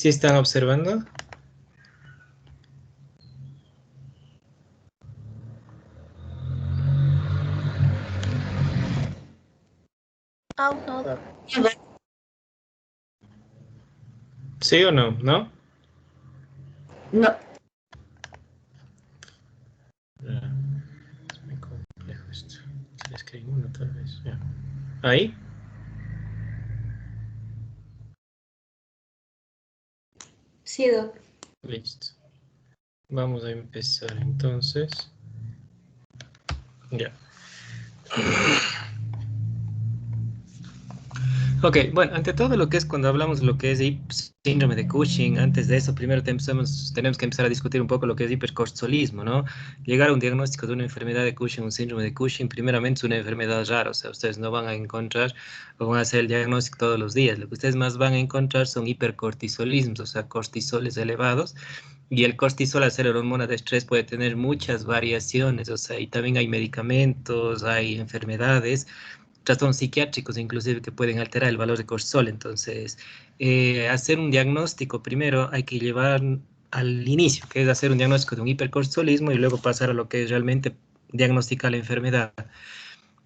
¿Sí están observando? Aún no. ¿Sí o no? ¿No? No. Es muy complejo esto. Se escribe uno tal vez. Ya. ¿Ahí? Sí, Doc. Listo. Vamos a empezar entonces. Ya. Ok, bueno, ante todo lo que es cuando hablamos de lo que es síndrome de Cushing, antes de eso primero tenemos que empezar a discutir un poco lo que es hipercortisolismo, ¿no? Llegar a un diagnóstico de una enfermedad de Cushing, un síndrome de Cushing, primeramente es una enfermedad rara, o sea, ustedes no van a encontrar o van a hacer el diagnóstico todos los días, lo que ustedes más van a encontrar son hipercortisolismos, o sea, cortisoles elevados, y el cortisol al ser una hormona de estrés puede tener muchas variaciones, o sea, y también hay medicamentos, hay enfermedades, trastornos psiquiátricos inclusive que pueden alterar el valor de cortisol. Entonces, hacer un diagnóstico primero hay que llevar al inicio, que es hacer un diagnóstico de un hipercortisolismo y luego pasar a lo que es realmente diagnosticar la enfermedad.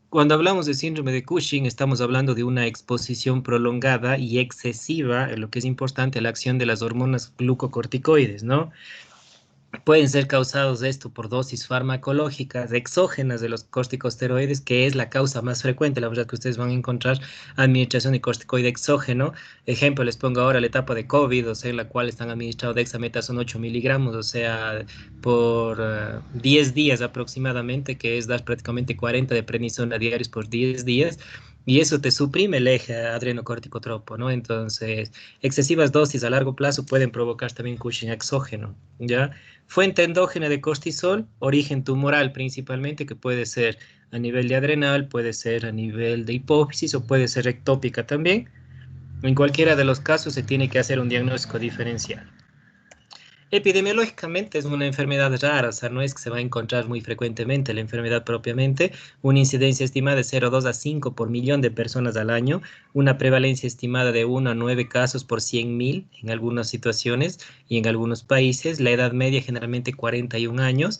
Cuando hablamos de síndrome de Cushing, estamos hablando de una exposición prolongada y excesiva, lo que es importante, a la acción de las hormonas glucocorticoides, ¿no? Pueden ser causados esto por dosis farmacológicas exógenas de los corticosteroides, que es la causa más frecuente. La verdad que ustedes van a encontrar administración de corticoide exógeno. Ejemplo, les pongo ahora la etapa de COVID, o sea, en la cual están administrados dexametasona 8 miligramos, o sea, por 10 días aproximadamente, que es dar prácticamente 40 de prednisona diarios por 10 días. Y eso te suprime el eje adrenocorticotropo, ¿no? Entonces, excesivas dosis a largo plazo pueden provocar también Cushing exógeno, ¿ya? Fuente endógena de cortisol, origen tumoral principalmente, que puede ser a nivel de adrenal, puede ser a nivel de hipófisis o puede ser ectópica también. En cualquiera de los casos se tiene que hacer un diagnóstico diferencial. Epidemiológicamente es una enfermedad rara, o sea, no es que se va a encontrar muy frecuentemente la enfermedad propiamente, una incidencia estimada de 0,2 a 5 por millón de personas al año, una prevalencia estimada de 1 a 9 casos por 100.000 en algunas situaciones y en algunos países, la edad media generalmente 41 años,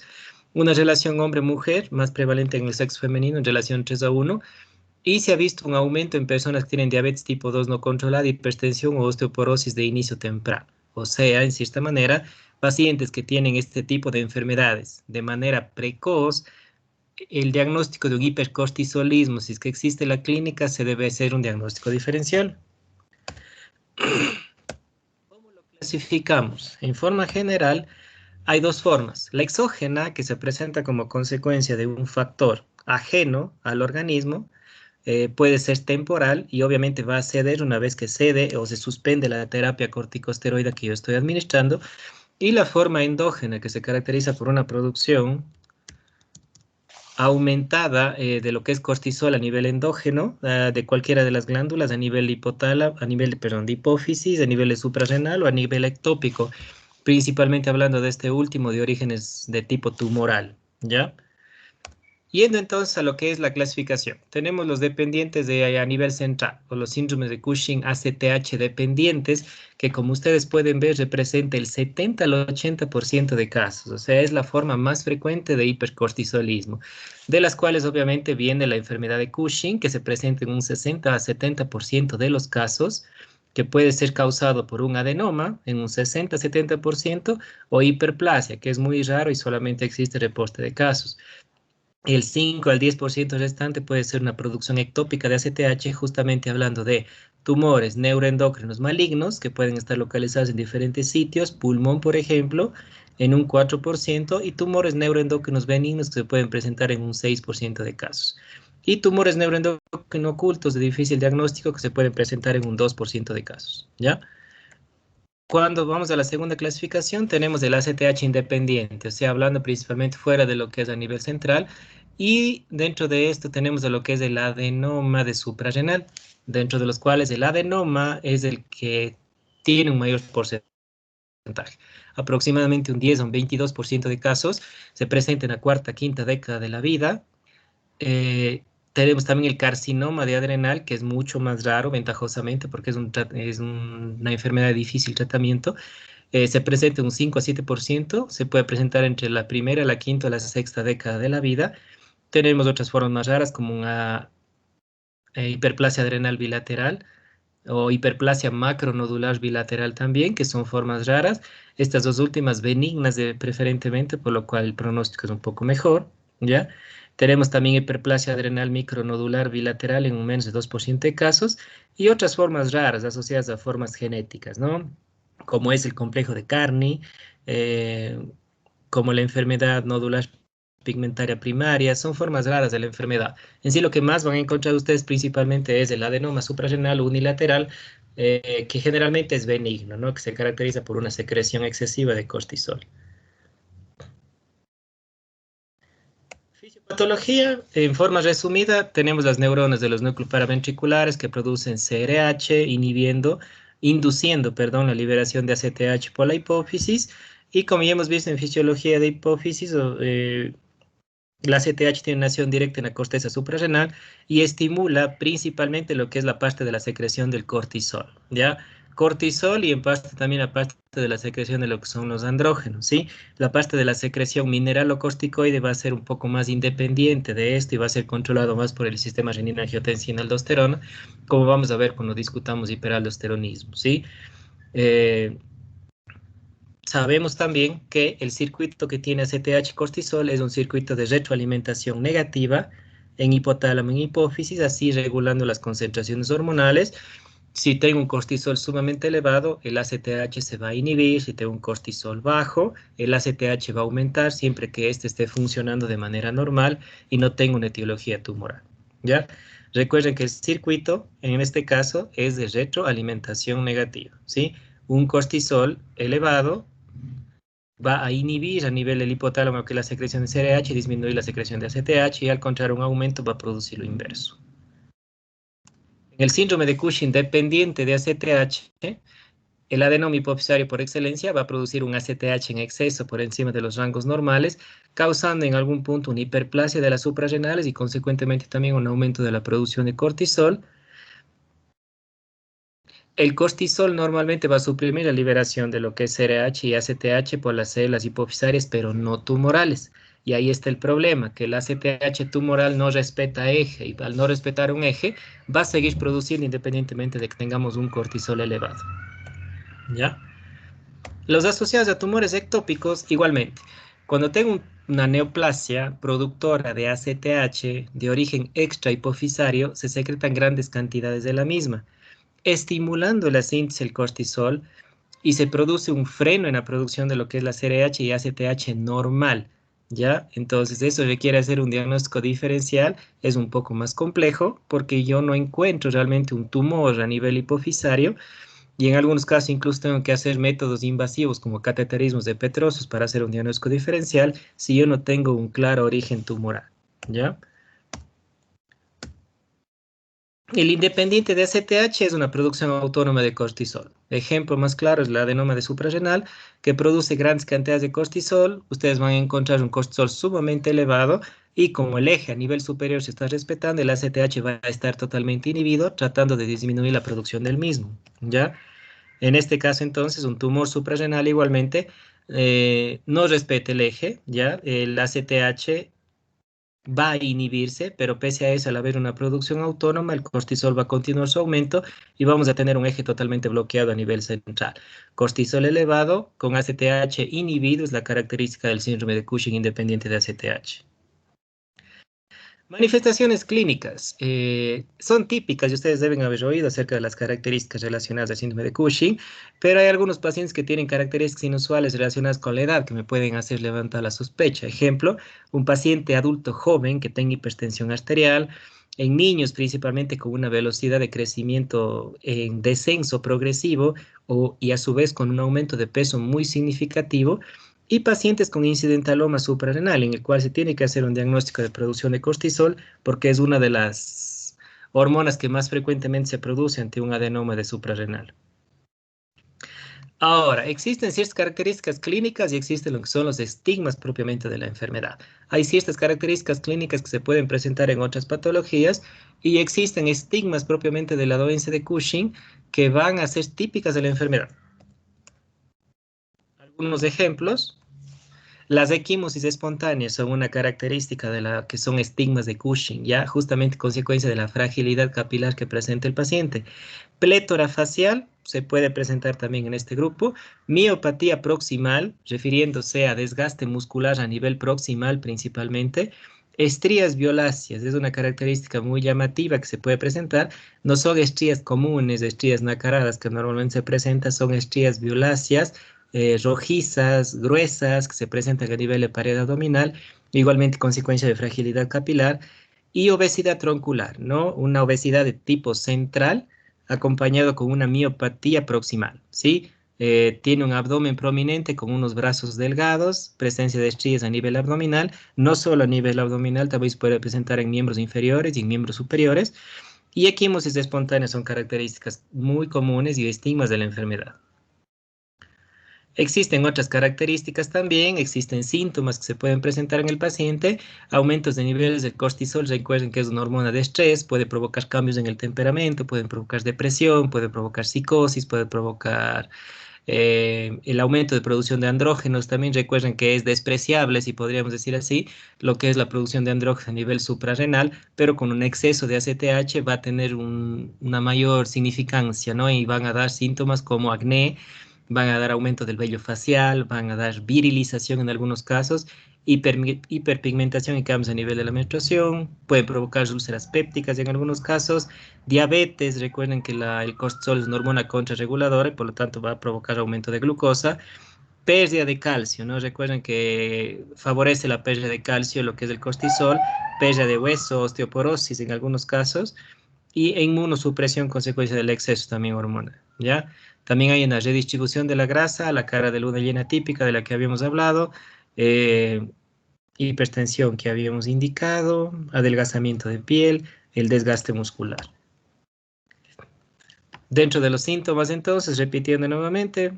una relación hombre-mujer más prevalente en el sexo femenino en relación 3 a 1, y se ha visto un aumento en personas que tienen diabetes tipo 2 no controlada, hipertensión o osteoporosis de inicio temprano. O sea, en cierta manera, pacientes que tienen este tipo de enfermedades de manera precoz, el diagnóstico de un hipercortisolismo, si es que existe en la clínica, se debe hacer un diagnóstico diferencial. ¿Cómo lo clasificamos? En forma general, hay dos formas. La exógena, que se presenta como consecuencia de un factor ajeno al organismo, puede ser temporal y obviamente va a ceder una vez que cede o se suspende la terapia corticosteroide que yo estoy administrando. Y la forma endógena, que se caracteriza por una producción aumentada de lo que es cortisol a nivel endógeno, de cualquiera de las glándulas, a nivel hipotálamo, a nivel, perdón, de hipófisis, a nivel suprarrenal o a nivel ectópico, principalmente hablando de este último de orígenes de tipo tumoral, ¿ya? Yendo entonces a lo que es la clasificación, tenemos los dependientes a nivel central, o los síndromes de Cushing ACTH dependientes, que como ustedes pueden ver representa el 70 al 80% de casos, o sea, es la forma más frecuente de hipercortisolismo, de las cuales obviamente viene la enfermedad de Cushing, que se presenta en un 60 a 70% de los casos, que puede ser causado por un adenoma en un 60 a 70%, o hiperplasia, que es muy raro y solamente existe reporte de casos. El 5 al 10% restante puede ser una producción ectópica de ACTH, justamente hablando de tumores neuroendocrinos malignos que pueden estar localizados en diferentes sitios, pulmón, por ejemplo, en un 4%, y tumores neuroendocrinos benignos que se pueden presentar en un 6% de casos. Y tumores neuroendocrinos ocultos de difícil diagnóstico que se pueden presentar en un 2% de casos, ¿ya? Cuando vamos a la segunda clasificación, tenemos el ACTH independiente, o sea, hablando principalmente fuera de lo que es a nivel central, y dentro de esto tenemos a lo que es el adenoma de suprarrenal, dentro de los cuales el adenoma es el que tiene un mayor porcentaje. Aproximadamente un 10 o un 22% de casos se presenta en la cuarta, quinta década de la vida, Tenemos también el carcinoma de adrenal, que es mucho más raro, ventajosamente, porque es una enfermedad de difícil tratamiento. Se presenta un 5 a 7%, se puede presentar entre la primera, la quinta o la sexta década de la vida. Tenemos otras formas más raras, como una hiperplasia adrenal bilateral o hiperplasia macronodular bilateral también, que son formas raras. Estas dos últimas benignas preferentemente, por lo cual el pronóstico es un poco mejor, ¿ya? Tenemos también hiperplasia adrenal micronodular bilateral en un menos de 2% de casos y otras formas raras asociadas a formas genéticas, ¿no? Como es el complejo de Carney, eh, como la enfermedad nodular pigmentaria primaria, son formas raras de la enfermedad. En sí, lo que más van a encontrar ustedes principalmente es el adenoma suprarrenal unilateral, que generalmente es benigno, ¿no? Que se caracteriza por una secreción excesiva de cortisol. Fisiopatología, en forma resumida, tenemos las neuronas de los núcleos paraventriculares que producen CRH, induciendo, perdón, la liberación de ACTH por la hipófisis, y como ya hemos visto en fisiología de hipófisis, la CTH tiene una acción directa en la corteza suprarrenal y estimula principalmente lo que es la parte de la secreción del cortisol, ¿ya? Cortisol y en parte también la parte de la secreción de lo que son los andrógenos, ¿sí? La parte de la secreción mineralocorticoide va a ser un poco más independiente de esto y va a ser controlado más por el sistema renina-angiotensina-aldosterona, como vamos a ver cuando discutamos hiperaldosteronismo, ¿sí? Eh, Sabemos también que el circuito que tiene ACTH cortisol es un circuito de retroalimentación negativa en hipotálamo y en hipófisis, así regulando las concentraciones hormonales. Si tengo un cortisol sumamente elevado, el ACTH se va a inhibir. Si tengo un cortisol bajo, el ACTH va a aumentar siempre que éste esté funcionando de manera normal y no tenga una etiología tumoral, ¿ya? Recuerden que el circuito, en este caso, es de retroalimentación negativa, ¿sí? Un cortisol elevado va a inhibir a nivel del hipotálamo que la secreción de CRH, disminuir la secreción de ACTH y al contrario un aumento va a producir lo inverso. En el síndrome de Cushing dependiente de ACTH, el adenoma hipofisario por excelencia va a producir un ACTH en exceso por encima de los rangos normales, causando en algún punto una hiperplasia de las suprarrenales y consecuentemente también un aumento de la producción de cortisol. El cortisol normalmente va a suprimir la liberación de lo que es CRH y ACTH por las células hipofisarias, pero no tumorales. Y ahí está el problema, que el ACTH tumoral no respeta eje, y al no respetar un eje, va a seguir produciendo independientemente de que tengamos un cortisol elevado. ¿Ya? Los asociados a tumores ectópicos, igualmente. Cuando tengo una neoplasia productora de ACTH de origen extra hipofisario, se secretan grandes cantidades de la misma, estimulando la síntesis del cortisol y se produce un freno en la producción de lo que es la CRH y ACTH normal, ¿ya? Entonces eso requiere hacer un diagnóstico diferencial, es un poco más complejo porque yo no encuentro realmente un tumor a nivel hipofisario y en algunos casos incluso tengo que hacer métodos invasivos como cateterismos de Petrosos para hacer un diagnóstico diferencial si yo no tengo un claro origen tumoral, ¿ya? El independiente de ACTH es una producción autónoma de cortisol. Ejemplo más claro es la adenoma de suprarrenal, que produce grandes cantidades de cortisol. Ustedes van a encontrar un cortisol sumamente elevado y como el eje a nivel superior se está respetando, el ACTH va a estar totalmente inhibido, tratando de disminuir la producción del mismo, ¿ya? En este caso, entonces, un tumor suprarrenal igualmente no respeta el eje, ¿ya? El ACTH va a inhibirse, pero pese a eso, al haber una producción autónoma, el cortisol va a continuar su aumento y vamos a tener un eje totalmente bloqueado a nivel central. Cortisol elevado con ACTH inhibido es la característica del síndrome de Cushing independiente de ACTH. Manifestaciones clínicas son típicas y ustedes deben haber oído acerca de las características relacionadas al síndrome de Cushing, pero hay algunos pacientes que tienen características inusuales relacionadas con la edad que me pueden hacer levantar la sospecha. Ejemplo, un paciente adulto joven que tenga hipertensión arterial, en niños principalmente con una velocidad de crecimiento en descenso progresivo y a su vez con un aumento de peso muy significativo, y pacientes con incidentaloma suprarrenal, en el cual se tiene que hacer un diagnóstico de producción de cortisol, porque es una de las hormonas que más frecuentemente se produce ante un adenoma de suprarrenal. Ahora, existen ciertas características clínicas y existen lo que son los estigmas propiamente de la enfermedad. Hay ciertas características clínicas que se pueden presentar en otras patologías y existen estigmas propiamente de la dolencia de Cushing que van a ser típicas de la enfermedad. Algunos ejemplos. Las equimosis espontáneas son una característica de la que son estigmas de Cushing, ya justamente consecuencia de la fragilidad capilar que presenta el paciente. Plétora facial se puede presentar también en este grupo. Miopatía proximal, refiriéndose a desgaste muscular a nivel proximal principalmente. Estrías violáceas, es una característica muy llamativa que se puede presentar. No son estrías comunes, estrías nacaradas que normalmente se presentan, son estrías violáceas, rojizas, gruesas, que se presentan a nivel de pared abdominal, igualmente consecuencia de fragilidad capilar. Y obesidad troncular, ¿no? Una obesidad de tipo central, acompañado con una miopatía proximal, ¿sí? Tiene un abdomen prominente con unos brazos delgados, presencia de estrías a nivel abdominal, no solo a nivel abdominal, también se puede presentar en miembros inferiores y en miembros superiores, y equimosis espontánea son características muy comunes y estigmas de la enfermedad. Existen otras características también, existen síntomas que se pueden presentar en el paciente, aumentos de niveles de cortisol, recuerden que es una hormona de estrés, puede provocar cambios en el temperamento, pueden provocar depresión, puede provocar psicosis, puede provocar el aumento de producción de andrógenos. También recuerden que es despreciable, si podríamos decir así, lo que es la producción de andrógenos a nivel suprarrenal, pero con un exceso de ACTH va a tener una mayor significancia, ¿no? Y van a dar síntomas como acné, van a dar aumento del vello facial, van a dar virilización en algunos casos, hiperpigmentación y cambios a nivel de la menstruación, pueden provocar úlceras pépticas en algunos casos, diabetes. Recuerden que el cortisol es una hormona contrarreguladora y por lo tanto va a provocar aumento de glucosa, pérdida de calcio, ¿no? Recuerden que favorece la pérdida de calcio lo que es el cortisol, pérdida de hueso, osteoporosis en algunos casos, y inmunosupresión consecuencia del exceso también hormonal, ¿ya? También hay una redistribución de la grasa, la cara de luna llena típica de la que habíamos hablado, eh, hipertensión que habíamos indicado, adelgazamiento de piel, el desgaste muscular. Dentro de los síntomas, entonces, repitiendo nuevamente,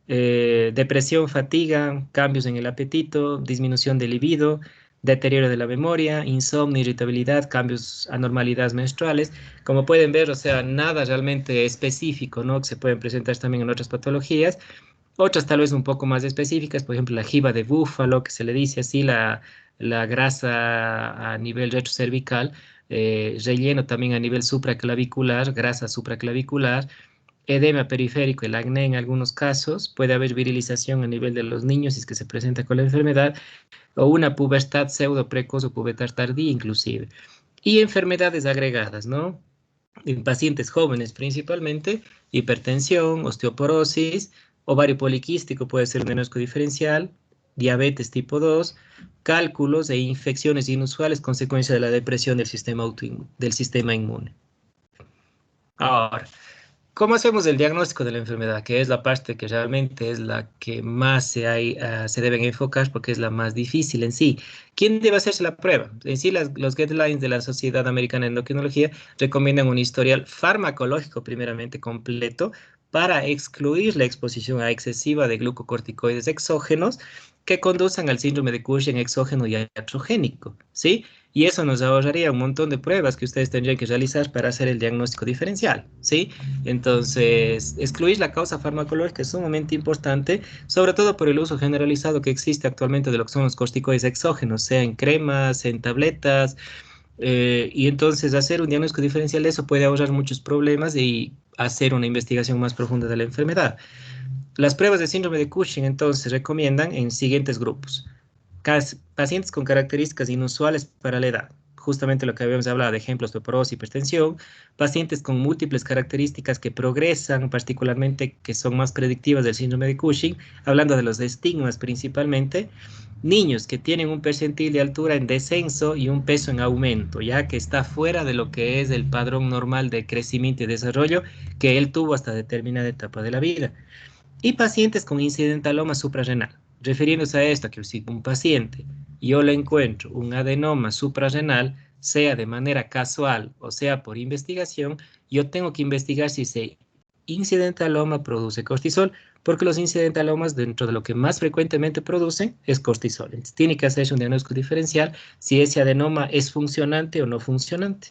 depresión, fatiga, cambios en el apetito, disminución del libido, deterioro de la memoria, insomnio, irritabilidad, cambios, anormalidades menstruales. Como pueden ver, o sea, nada realmente específico, ¿no? Que se pueden presentar también en otras patologías. Otras tal vez un poco más específicas, por ejemplo, la jiba de búfalo, que se le dice así, la grasa a nivel retrocervical, relleno también a nivel supraclavicular, grasa supraclavicular, edema periférico, el acné en algunos casos, puede haber virilización a nivel de los niños si es que se presenta con la enfermedad, o una pubertad pseudo precoz o pubertad tardía inclusive. Y enfermedades agregadas, ¿no? En pacientes jóvenes principalmente, hipertensión, osteoporosis, ovario poliquístico puede ser un diagnóstico diferencial, diabetes tipo 2, cálculos e infecciones inusuales consecuencia de la depresión del sistema inmune. Ahora, ¿cómo hacemos el diagnóstico de la enfermedad? Que es la parte que realmente es la que más se deben enfocar porque es la más difícil en sí. ¿Quién debe hacerse la prueba? En sí, los guidelines de la Sociedad Americana de Endocrinología recomiendan un historial farmacológico primeramente completo para excluir la exposición a excesiva de glucocorticoides exógenos que conduzcan al síndrome de Cushing exógeno y iatrogénico, ¿sí? Y eso nos ahorraría un montón de pruebas que ustedes tendrían que realizar para hacer el diagnóstico diferencial, ¿sí? Entonces, excluir la causa farmacológica es sumamente importante, sobre todo por el uso generalizado que existe actualmente de lo que son los corticoides exógenos, sea en cremas, en tabletas, y entonces hacer un diagnóstico diferencial de eso puede ahorrar muchos problemas y hacer una investigación más profunda de la enfermedad. Las pruebas de síndrome de Cushing entonces recomiendan en siguientes grupos. Pacientes con características inusuales para la edad, justamente lo que habíamos hablado de ejemplos de osteoporosis, hipertensión, pacientes con múltiples características que progresan, particularmente que son más predictivas del síndrome de Cushing, hablando de los estigmas principalmente, niños que tienen un percentil de altura en descenso y un peso en aumento, ya que está fuera de lo que es el padrón normal de crecimiento y desarrollo que él tuvo hasta determinada etapa de la vida. Y pacientes con incidentaloma suprarrenal. Refiriéndose a esto, que si un paciente yo le encuentro un adenoma suprarrenal, sea de manera casual o sea por investigación, yo tengo que investigar si ese incidentaloma produce cortisol Porque los incidentalomas, dentro de lo que más frecuentemente producen, es cortisol. Entonces, tiene que hacerse un diagnóstico diferencial si ese adenoma es funcionante o no funcionante.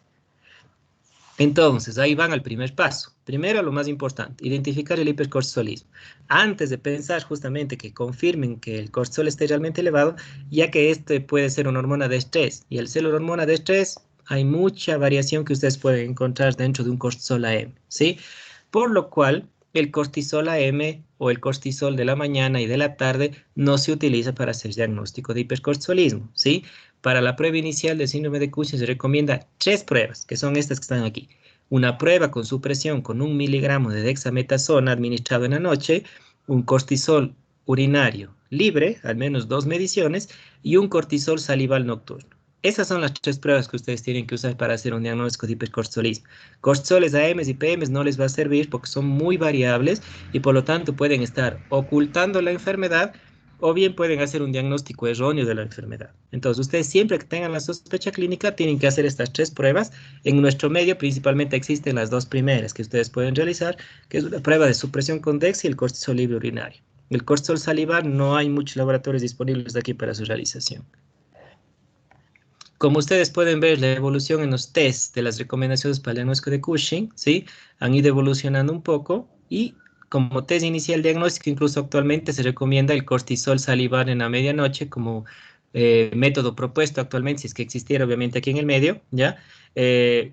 Entonces, ahí van al primer paso. Primero, lo más importante, identificar el hipercortisolismo. Antes de pensar justamente que confirmen que el cortisol esté realmente elevado, ya que este puede ser una hormona de estrés. Y al ser una hormona de estrés, hay mucha variación que ustedes pueden encontrar dentro de un cortisol AM, ¿sí? Por lo cual, el cortisol AM o el cortisol de la mañana y de la tarde no se utiliza para hacer diagnóstico de hipercortisolismo, ¿sí? Para la prueba inicial del síndrome de Cushing se recomienda 3 pruebas, que son estas que están aquí. Una prueba con supresión con 1 miligramo de dexametasona administrado en la noche, un cortisol urinario libre, al menos 2 mediciones, y un cortisol salival nocturno. Esas son las 3 pruebas que ustedes tienen que usar para hacer un diagnóstico de hipercortisolismo. Cortisoles AM y PM no les va a servir porque son muy variables y por lo tanto pueden estar ocultando la enfermedad o bien pueden hacer un diagnóstico erróneo de la enfermedad. Entonces, ustedes siempre que tengan la sospecha clínica tienen que hacer estas 3 pruebas. En nuestro medio principalmente existen las 2 primeras que ustedes pueden realizar, que es una prueba de supresión con DEX y el cortisol libre urinario. El cortisol salivar no hay muchos laboratorios disponibles aquí para su realización. Como ustedes pueden ver, la evolución en los test de las recomendaciones para el diagnóstico de Cushing, ¿sí? Han ido evolucionando un poco y como test inicial diagnóstico, incluso actualmente se recomienda el cortisol salivar en la medianoche como método propuesto actualmente, si es que existiera obviamente aquí en el medio, ¿ya?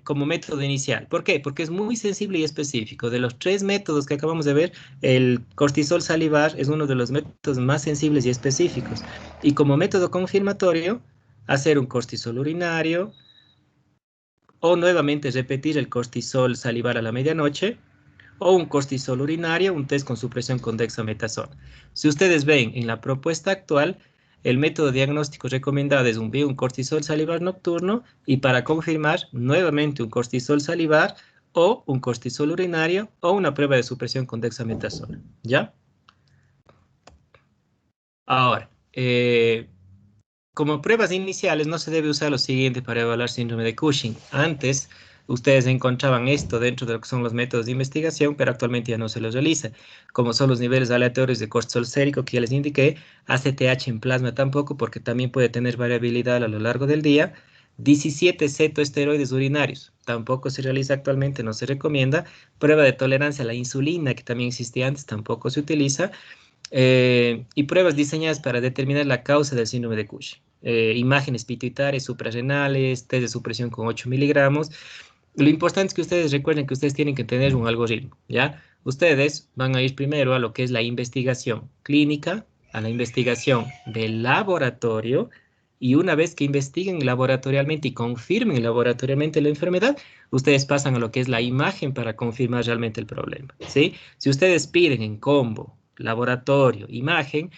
Como método inicial. ¿Por qué? Porque es muy sensible y específico. De los 3 métodos que acabamos de ver, el cortisol salivar es uno de los métodos más sensibles y específicos. Y como método confirmatorio, hacer un cortisol urinario o nuevamente repetir el cortisol salivar a la medianoche o un cortisol urinario, un test con supresión con dexametasona. Si ustedes ven en la propuesta actual, el método diagnóstico recomendado es un cortisol salivar nocturno y para confirmar nuevamente un cortisol salivar o un cortisol urinario o una prueba de supresión con dexametasona. ¿Ya? Ahora, como pruebas iniciales no se debe usar lo siguiente para evaluar síndrome de Cushing. Antes ustedes encontraban esto dentro de lo que son los métodos de investigación, pero actualmente ya no se los realiza, como son los niveles aleatorios de cortisol sérico que ya les indiqué, ACTH en plasma tampoco porque también puede tener variabilidad a lo largo del día, 17 cetoesteroides urinarios, tampoco se realiza actualmente, no se recomienda, prueba de tolerancia a la insulina que también existía antes, tampoco se utiliza, y pruebas diseñadas para determinar la causa del síndrome de Cushing. Imágenes pituitarias, suprarrenales, test de supresión con 8 miligramos. Lo importante es que ustedes recuerden que ustedes tienen que tener un algoritmo, ¿ya? Ustedes van a ir primero a lo que es la investigación clínica, a la investigación del laboratorio, y una vez que investiguen laboratorialmente y confirmen laboratorialmente la enfermedad, ustedes pasan a lo que es la imagen para confirmar realmente el problema, ¿sí? Si ustedes piden en combo laboratorio, imagen,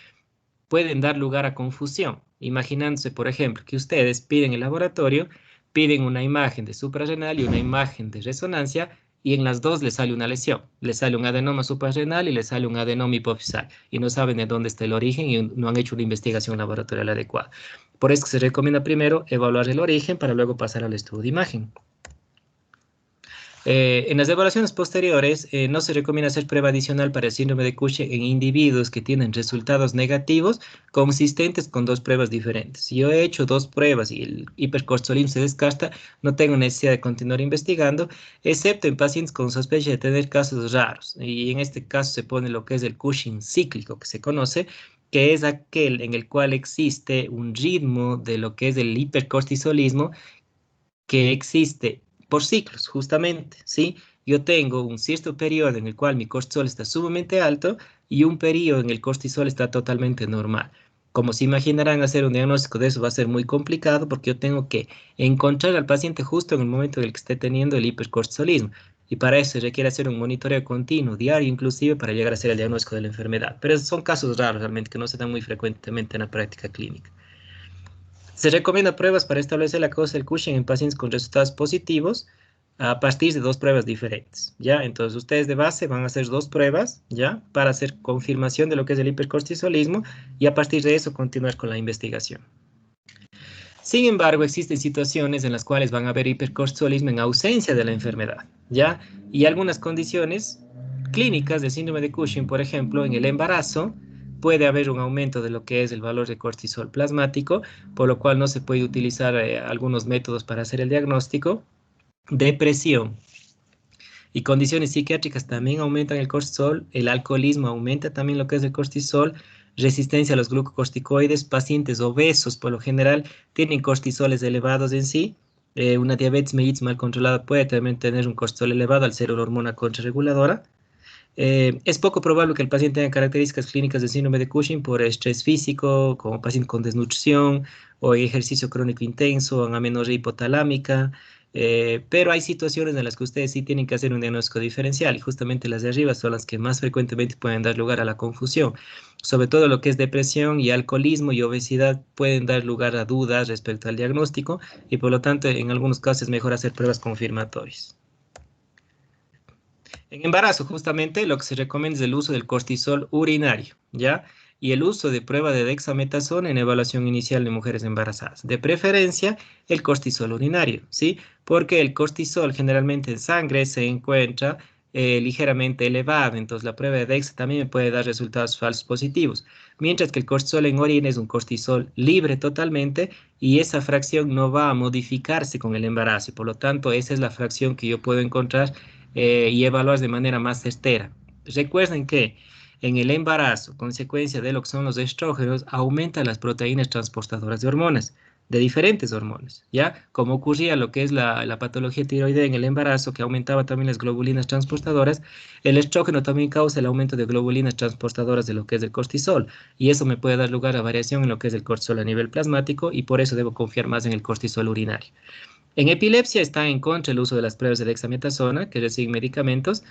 pueden dar lugar a confusión. Imaginándose, por ejemplo, que ustedes piden el laboratorio, piden una imagen de suprarrenal y una imagen de resonancia, y en las dos les sale una lesión. Les sale un adenoma suprarrenal y les sale un adenoma hipofisal. Y no saben de dónde está el origen y no han hecho una investigación laboratorial adecuada. Por eso se recomienda primero evaluar el origen para luego pasar al estudio de imagen. En las evaluaciones posteriores, no se recomienda hacer prueba adicional para el síndrome de Cushing en individuos que tienen resultados negativos consistentes con 2 pruebas diferentes. Si yo he hecho 2 pruebas y el hipercortisolismo se descarta, no tengo necesidad de continuar investigando, excepto en pacientes con sospecha de tener casos raros. Y en este caso se pone lo que es el Cushing cíclico, que se conoce, que es aquel en el cual existe un ritmo de lo que es el hipercortisolismo que existe por ciclos, justamente, ¿sí? Yo tengo un cierto periodo en el cual mi cortisol está sumamente alto y un periodo en el cortisol está totalmente normal. Como se imaginarán, hacer un diagnóstico de eso va a ser muy complicado porque yo tengo que encontrar al paciente justo en el momento en el que esté teniendo el hipercortisolismo. Y para eso se requiere hacer un monitoreo continuo, diario inclusive, para llegar a hacer el diagnóstico de la enfermedad. Pero esos son casos raros realmente que no se dan muy frecuentemente en la práctica clínica. Se recomienda pruebas para establecer la causa del Cushing en pacientes con resultados positivos a partir de 2 pruebas diferentes, ¿ya? Entonces, ustedes de base van a hacer 2 pruebas, ¿ya? Para hacer confirmación de lo que es el hipercortisolismo y a partir de eso continuar con la investigación. Sin embargo, existen situaciones en las cuales van a haber hipercortisolismo en ausencia de la enfermedad, ¿ya? Y algunas condiciones clínicas del síndrome de Cushing, por ejemplo, en el embarazo, puede haber un aumento de lo que es el valor de cortisol plasmático, por lo cual no se puede utilizar algunos métodos para hacer el diagnóstico. Depresión y condiciones psiquiátricas también aumentan el cortisol, el alcoholismo aumenta también lo que es el cortisol, resistencia a los glucocorticoides, pacientes obesos por lo general tienen cortisoles elevados en sí. Una diabetes mellitus mal controlada puede también tener un cortisol elevado al ser una hormona contrarreguladora. Es poco probable que el paciente tenga características clínicas de síndrome de Cushing por estrés físico, como paciente con desnutrición o ejercicio crónico intenso, o amenorrea hipotalámica, pero hay situaciones en las que ustedes sí tienen que hacer un diagnóstico diferencial y justamente las de arriba son las que más frecuentemente pueden dar lugar a la confusión. Sobre todo lo que es depresión y alcoholismo y obesidad pueden dar lugar a dudas respecto al diagnóstico y por lo tanto en algunos casos es mejor hacer pruebas confirmatorias. En embarazo, justamente, lo que se recomienda es el uso del cortisol urinario, ¿ya? Y el uso de prueba de dexametasona en evaluación inicial de mujeres embarazadas. De preferencia, el cortisol urinario, ¿sí? Porque el cortisol generalmente en sangre se encuentra ligeramente elevado, entonces la prueba de DEXA también me puede dar resultados falsos positivos. Mientras que el cortisol en orina es un cortisol libre totalmente y esa fracción no va a modificarse con el embarazo. Y por lo tanto, esa es la fracción que yo puedo encontrar y evaluar de manera más certera. Recuerden que en el embarazo, consecuencia de lo que son los estrógenos, aumentan las proteínas transportadoras de hormonas, de diferentes hormonas, ¿ya? Como ocurría lo que es la patología tiroidea en el embarazo, que aumentaba también las globulinas transportadoras, el estrógeno también causa el aumento de globulinas transportadoras de lo que es el cortisol, y eso me puede dar lugar a variación en lo que es el cortisol a nivel plasmático, y por eso debo confiar más en el cortisol urinario. En epilepsia está en contra el uso de las pruebas de dexametasona, que reciben medicamentos,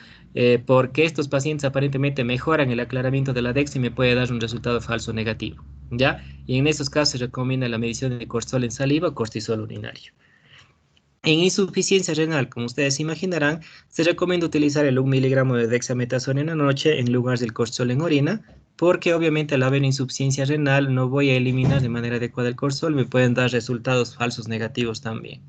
porque estos pacientes aparentemente mejoran el aclaramiento de la dex y me puede dar un resultado falso negativo, ¿ya? Y en esos casos se recomienda la medición de cortisol en saliva o cortisol urinario. En insuficiencia renal, como ustedes imaginarán, se recomienda utilizar el 1 miligramo de dexametasona en la noche en lugar del cortisol en orina, porque obviamente al haber insuficiencia renal no voy a eliminar de manera adecuada el cortisol, me pueden dar resultados falsos negativos también.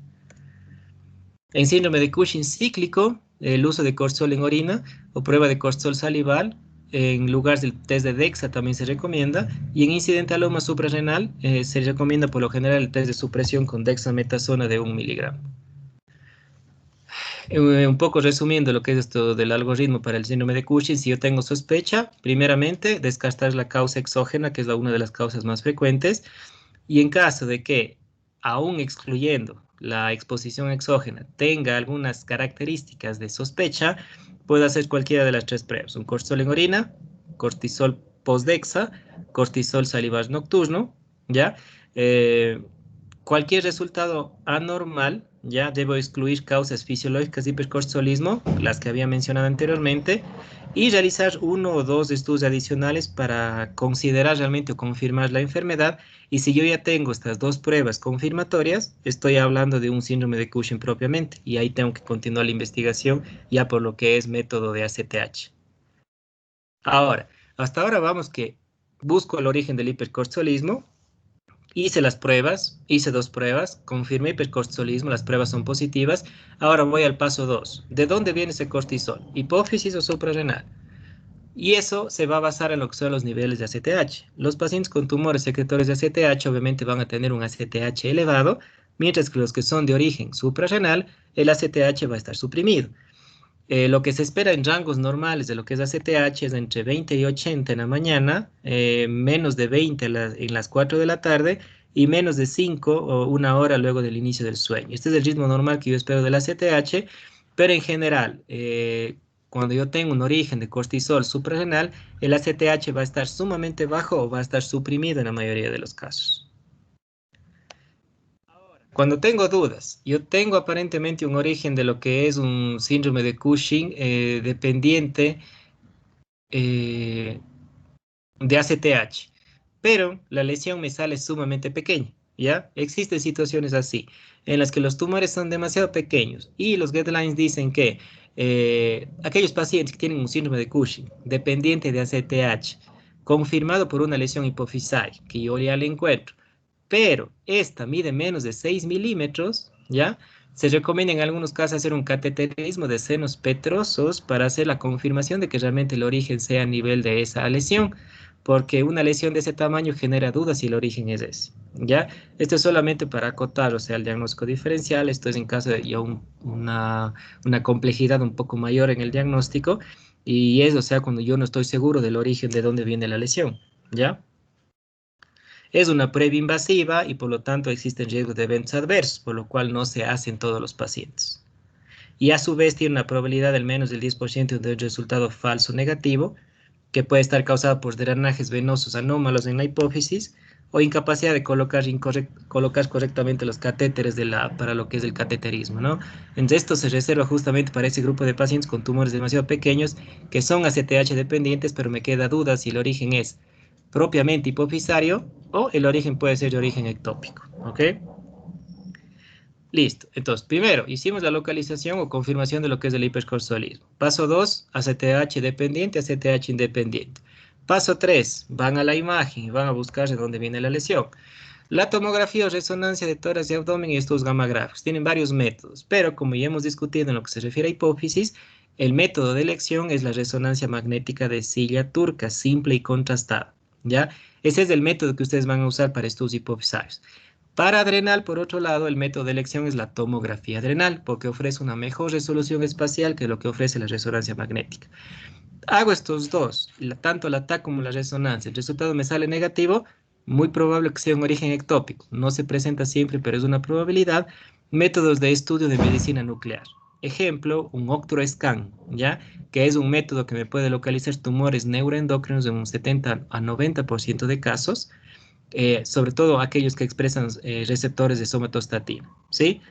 En síndrome de Cushing cíclico, el uso de cortisol en orina o prueba de cortisol salival en lugar del test de DEXA también se recomienda. Y en incidentaloma suprarrenal se recomienda por lo general el test de supresión con dexametasona de 1 miligramo. Un poco resumiendo lo que es esto del algoritmo para el síndrome de Cushing, si yo tengo sospecha, primeramente descartar la causa exógena, que es una de las causas más frecuentes, y en caso de que, aún excluyendo la exposición exógena, tenga algunas características de sospecha, puedo hacer cualquiera de las tres pruebas. Un cortisol en orina, cortisol postdexa, cortisol salivar nocturno, ¿ya? Cualquier resultado anormal, ya debo excluir causas fisiológicas de hipercortisolismo, las que había mencionado anteriormente, y realizar 1 o 2 estudios adicionales para considerar realmente o confirmar la enfermedad. Y si yo ya tengo estas 2 pruebas confirmatorias, estoy hablando de un síndrome de Cushing propiamente, y ahí tengo que continuar la investigación ya por lo que es método de ACTH. Ahora, hasta ahora vamos que busco el origen del hipercortisolismo. Hice las pruebas, hice 2 pruebas, confirmé hipercortisolismo, las pruebas son positivas. Ahora voy al paso 2. ¿De dónde viene ese cortisol? ¿Hipófisis o suprarrenal? Y eso se va a basar en lo que son los niveles de ACTH. Los pacientes con tumores secretores de ACTH obviamente van a tener un ACTH elevado, mientras que los que son de origen suprarrenal, el ACTH va a estar suprimido. Lo que se espera en rangos normales de lo que es ACTH es entre 20 y 80 en la mañana, menos de 20 en las 4 de la tarde y menos de 5 o 1 hora luego del inicio del sueño. Este es el ritmo normal que yo espero del ACTH, pero en general, cuando yo tengo un origen de cortisol suprarrenal, el ACTH va a estar sumamente bajo o va a estar suprimido en la mayoría de los casos. Cuando tengo dudas, yo tengo aparentemente un origen de lo que es un síndrome de Cushing dependiente de ACTH, pero la lesión me sale sumamente pequeña, ¿ya? Existen situaciones así, en las que los tumores son demasiado pequeños y los guidelines dicen que aquellos pacientes que tienen un síndrome de Cushing dependiente de ACTH, confirmado por una lesión hipofisal, que yo ya le encuentro, pero esta mide menos de 6 milímetros, ¿ya? Se recomienda en algunos casos hacer un cateterismo de senos petrosos para hacer la confirmación de que realmente el origen sea a nivel de esa lesión, porque una lesión de ese tamaño genera dudas si el origen es ese. ¿Ya? Esto es solamente para acotar, o sea, el diagnóstico diferencial. Esto es en caso de ya una complejidad un poco mayor en el diagnóstico, y es, o sea, cuando yo no estoy seguro del origen de dónde viene la lesión. ¿Ya? Es una prueba invasiva y por lo tanto existen riesgos de eventos adversos, por lo cual no se hace en todos los pacientes. Y a su vez tiene una probabilidad del menos del 10% de un resultado falso negativo, que puede estar causado por drenajes venosos anómalos en la hipófisis o incapacidad de colocar correctamente los catéteres para lo que es el cateterismo, ¿no? Entonces esto se reserva justamente para ese grupo de pacientes con tumores demasiado pequeños que son ACTH dependientes, pero me queda duda si el origen es propiamente hipofisario o el origen puede ser de origen ectópico, ¿ok? Listo. Entonces, primero, hicimos la localización o confirmación de lo que es el hipercorsolismo. Paso 2, ACTH dependiente, ACTH independiente. Paso 3, van a la imagen y van a buscar de dónde viene la lesión. La tomografía o resonancia de tórax y abdomen y estos gamma gráficos. Tienen varios métodos, pero como ya hemos discutido en lo que se refiere a hipófisis, el método de elección es la resonancia magnética de silla turca, simple y contrastada. ¿Ya? Ese es el método que ustedes van a usar para estudios hipofisarios. Para adrenal, por otro lado, el método de elección es la tomografía adrenal, porque ofrece una mejor resolución espacial que lo que ofrece la resonancia magnética. Hago estos dos, tanto la TAC como la resonancia. El resultado me sale negativo, muy probable que sea un origen ectópico. No se presenta siempre, pero es una probabilidad. Métodos de estudio de medicina nuclear. Ejemplo, un octoscan, ¿ya? Que es un método que me puede localizar tumores neuroendocrinos en un 70 a 90% de casos, sobre todo aquellos que expresan receptores de somatostatina, ¿sí?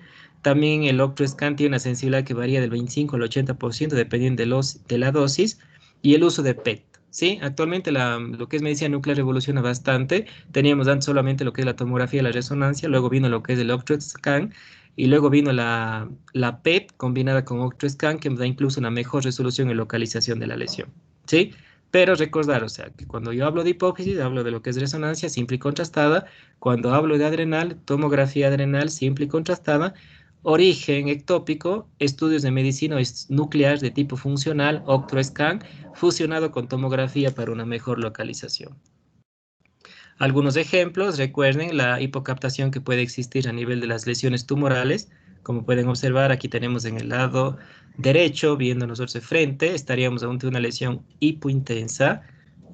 También el octoscan tiene una sensibilidad que varía del 25 al 80% dependiendo de la dosis, y el uso de PET, ¿sí? Actualmente lo que es medicina nuclear evoluciona bastante. Teníamos antes solamente lo que es la tomografía y la resonancia, luego vino lo que es el octoscan, y luego vino la PET combinada con octoscan, que da incluso una mejor resolución y localización de la lesión, ¿sí? Pero recordar, o sea, que cuando yo hablo de hipófisis, hablo de lo que es resonancia simple y contrastada. Cuando hablo de adrenal, tomografía adrenal simple y contrastada. Origen ectópico, estudios de medicina nuclear de tipo funcional, octoscan, fusionado con tomografía para una mejor localización. Algunos ejemplos, recuerden la hipocaptación que puede existir a nivel de las lesiones tumorales. Como pueden observar, aquí tenemos en el lado derecho, viendo nosotros de frente, estaríamos ante una lesión hipointensa,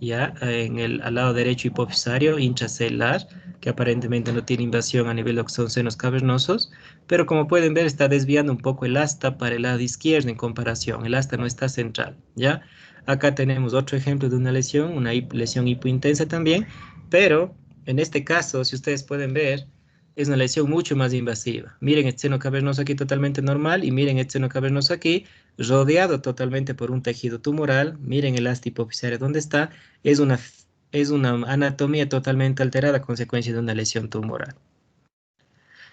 ya al lado derecho hipofisario, intracelular, que aparentemente no tiene invasión a nivel de lo que son senos cavernosos, pero como pueden ver está desviando un poco el asta para el lado izquierdo en comparación. El asta no está central, ¿ya? Acá tenemos otro ejemplo de una lesión, una lesión hipointensa también, pero en este caso, si ustedes pueden ver, es una lesión mucho más invasiva. Miren el seno cavernoso aquí totalmente normal y miren el seno cavernoso aquí rodeado totalmente por un tejido tumoral. Miren el asta hipofisaria donde está. Es una anatomía totalmente alterada a consecuencia de una lesión tumoral.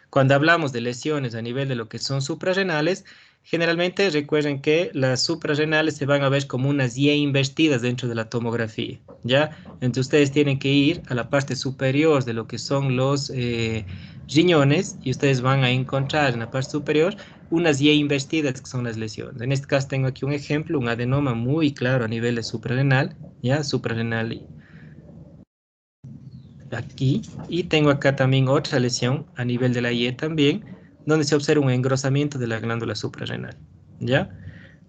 Cuando hablamos de lesiones a nivel de lo que son suprarrenales, generalmente recuerden que las suprarrenales se van a ver como unas Y invertidas dentro de la tomografía, ¿ya? Entonces ustedes tienen que ir a la parte superior de lo que son los riñones y ustedes van a encontrar en la parte superior unas Y invertidas que son las lesiones. En este caso tengo aquí un ejemplo, un adenoma muy claro a nivel de suprarrenal, ¿ya? Suprarrenal aquí, y tengo acá también otra lesión a nivel de la IE también, donde se observa un engrosamiento de la glándula suprarrenal, ¿ya?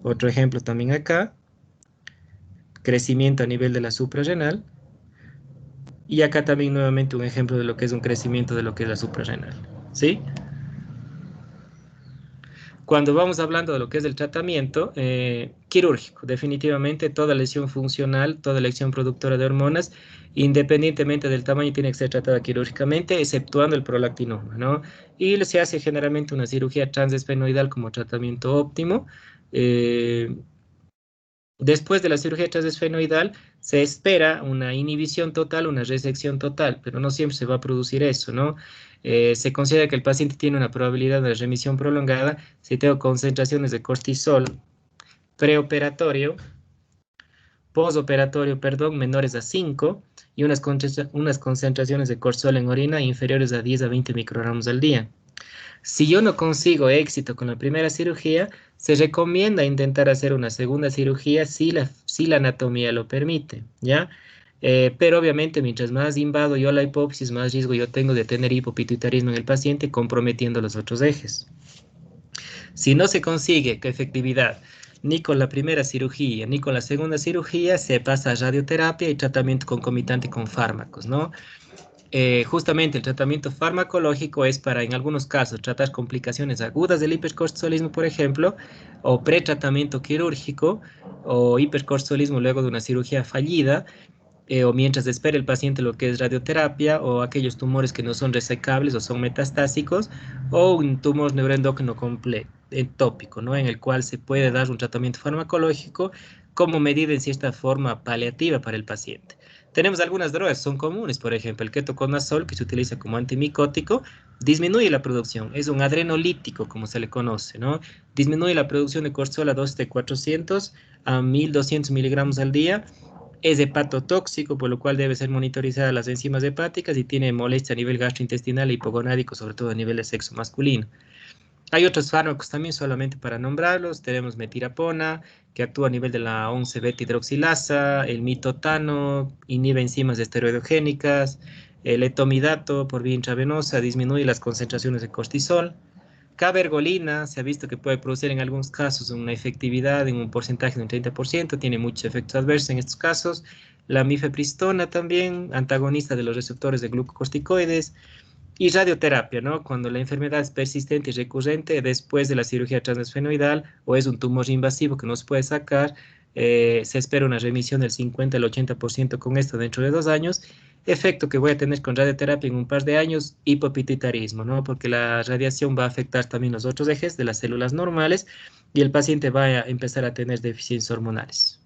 Otro ejemplo también acá, crecimiento a nivel de la suprarrenal, y acá también nuevamente un ejemplo de lo que es un crecimiento de lo que es la suprarrenal, ¿sí? Cuando vamos hablando de lo que es el tratamiento quirúrgico, definitivamente toda lesión funcional, toda lesión productora de hormonas, independientemente del tamaño, tiene que ser tratada quirúrgicamente, exceptuando el prolactinoma, ¿no? Y se hace generalmente una cirugía transesfenoidal como tratamiento óptimo. Eh, Después de la cirugía transesfenoidal, se espera una inhibición total, una resección total, pero no siempre se va a producir eso, ¿no? Se considera que el paciente tiene una probabilidad de remisión prolongada si tengo concentraciones de cortisol preoperatorio, postoperatorio, perdón, menores a 5 y unas concentraciones de cortisol en orina inferiores a 10 a 20 microgramos al día. Si yo no consigo éxito con la primera cirugía, se recomienda intentar hacer una segunda cirugía si la anatomía lo permite, ¿ya? Pero obviamente mientras más invado yo la hipófisis, más riesgo yo tengo de tener hipopituitarismo en el paciente, comprometiendo los otros ejes. Si no se consigue efectividad ni con la primera cirugía ni con la segunda cirugía, se pasa a radioterapia y tratamiento concomitante con fármacos, ¿no? Justamente el tratamiento farmacológico es para, en algunos casos, tratar complicaciones agudas del hipercortisolismo, por ejemplo, o pretratamiento quirúrgico o hipercortisolismo luego de una cirugía fallida, o mientras espera el paciente lo que es radioterapia, o aquellos tumores que no son resecables o son metastásicos, o un tumor neuroendocrino tópico, ¿no? En el cual se puede dar un tratamiento farmacológico como medida en cierta forma paliativa para el paciente. Tenemos algunas drogas, son comunes, por ejemplo, el ketoconazol, que se utiliza como antimicótico, disminuye la producción, es un adrenolítico, como se le conoce, ¿no? Disminuye la producción de cortisol a dosis de 400 a 1200 miligramos al día, es hepatotóxico, por lo cual debe ser monitorizada las enzimas hepáticas y tiene molestia a nivel gastrointestinal e hipogonádico, sobre todo a nivel de sexo masculino. Hay otros fármacos también, solamente para nombrarlos. Tenemos metirapona, que actúa a nivel de la 11-beta-hidroxilasa, el mitotano, inhibe enzimas esteroidogénicas, el etomidato por vía intravenosa, disminuye las concentraciones de cortisol. Cabergolina se ha visto que puede producir en algunos casos una efectividad en un porcentaje de un 30%, tiene muchos efectos adversos en estos casos. La mifepristona también, antagonista de los receptores de glucocorticoides. Y radioterapia, ¿no? Cuando la enfermedad es persistente y recurrente después de la cirugía transesfenoidal o es un tumor invasivo que no se puede sacar, se espera una remisión del 50 al 80% con esto dentro de 2 años. Efecto que voy a tener con radioterapia en un par de años, hipopituitarismo, ¿no? Porque la radiación va a afectar también los otros ejes de las células normales y el paciente va a empezar a tener deficiencias hormonales.